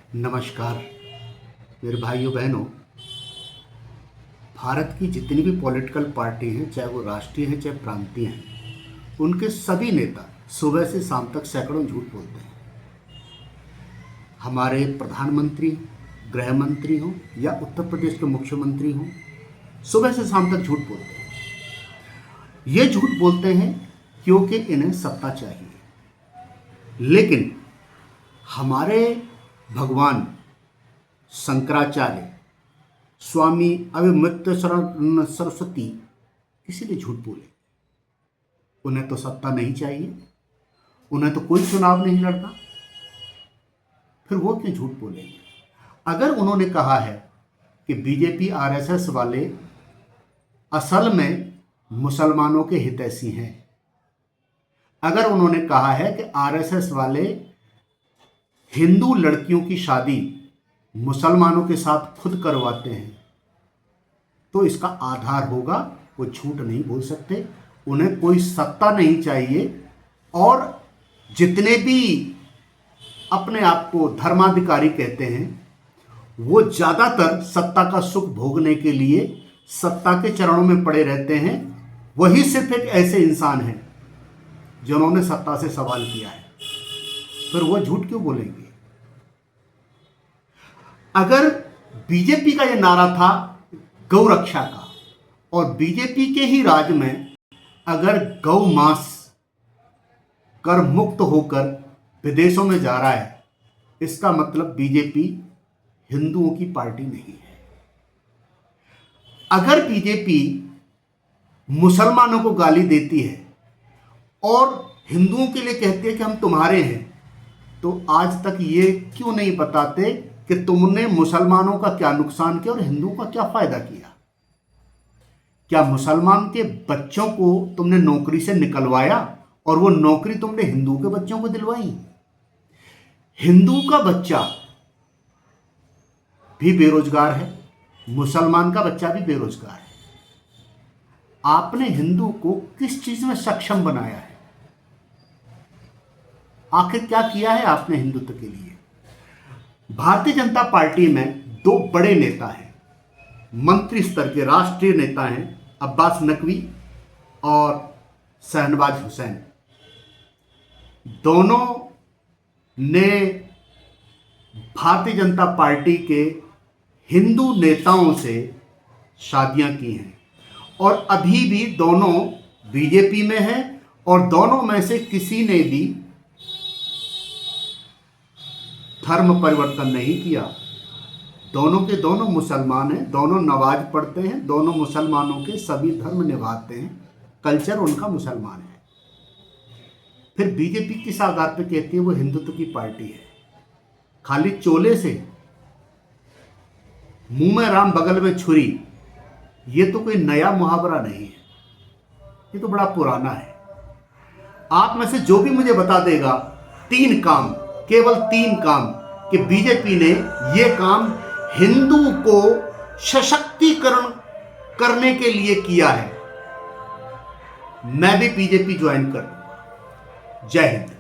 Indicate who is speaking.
Speaker 1: नमस्कार मेरे भाइयों बहनों। भारत की जितनी भी पॉलिटिकल पार्टी हैं, चाहे वो राष्ट्रीय हैं चाहे प्रांतीय हैं, उनके सभी नेता सुबह से शाम तक सैकड़ों झूठ बोलते हैं। हमारे प्रधानमंत्री, गृह मंत्री हों या उत्तर प्रदेश के मुख्यमंत्री हों, सुबह से शाम तक झूठ बोलते हैं। ये झूठ बोलते हैं क्योंकि इन्हें सत्ता चाहिए। लेकिन हमारे भगवान शंकराचार्य, स्वामी अभिमन्यु सरस्वती इसीलिए झूठ बोले। उन्हें तो सत्ता नहीं चाहिए, उन्हें तो कोई चुनाव नहीं लड़ना, फिर वो क्यों झूठ बोलेंगे? अगर उन्होंने कहा है कि बीजेपी आरएसएस वाले असल में मुसलमानों के हितैषी हैं, अगर उन्होंने कहा है कि आरएसएस वाले हिंदू लड़कियों की शादी मुसलमानों के साथ खुद करवाते हैं, तो इसका आधार होगा वो झूठ नहीं बोल सकते। उन्हें कोई सत्ता नहीं चाहिए और जितने भी अपने आप को धर्माधिकारी कहते हैं, वो ज़्यादातर सत्ता का सुख भोगने के लिए सत्ता के चरणों में पड़े रहते हैं। वही सिर्फ एक ऐसे इंसान हैं जिन्होंने सत्ता से सवाल किया है, फिर वो झूठ क्यों बोलेंगे? अगर बीजेपी का यह नारा था गौ रक्षा का, और बीजेपी के ही राज में अगर गौ मांस कर मुक्त होकर विदेशों में जा रहा है, इसका मतलब बीजेपी हिंदुओं की पार्टी नहीं है। अगर बीजेपी मुसलमानों को गाली देती है और हिंदुओं के लिए कहती है कि हम तुम्हारे हैं, तो आज तक ये क्यों नहीं बताते कि तुमने मुसलमानों का क्या नुकसान किया और हिंदुओं का क्या फायदा किया? क्या मुसलमान के बच्चों को तुमने नौकरी से निकलवाया और वो नौकरी तुमने हिंदुओं के बच्चों को दिलवाई? हिंदू का बच्चा भी बेरोजगार है, मुसलमान का बच्चा भी बेरोजगार है। आपने हिंदू को किस चीज में सक्षम बनाया है? आखिर क्या किया है आपने हिंदुत्व के लिए? भारतीय जनता पार्टी में दो बड़े नेता हैं, मंत्री स्तर के राष्ट्रीय नेता हैं, अब्बास नकवी और शहनवाज हुसैन। दोनों ने भारतीय जनता पार्टी के हिंदू नेताओं से शादियां की हैं और अभी भी दोनों बीजेपी में हैं और दोनों में से किसी ने भी धर्म परिवर्तन नहीं किया। दोनों के दोनों मुसलमान हैं, दोनों नमाज पढ़ते हैं, दोनों मुसलमानों के सभी धर्म निभाते हैं, कल्चर उनका मुसलमान है। फिर बीजेपी किस आधार पर कहती है वो हिंदुत्व की पार्टी है? खाली चोले से, मुंह में राम बगल में छुरी, ये तो कोई नया मुहावरा नहीं है, ये तो बड़ा पुराना है। आप में से जो भी मुझे बता देगा तीन काम, केवल तीन काम, कि बीजेपी ने ये काम हिंदू को सशक्तिकरण करने के लिए किया है, मैं भी बीजेपी ज्वाइन कर लूंगा। जय हिंद।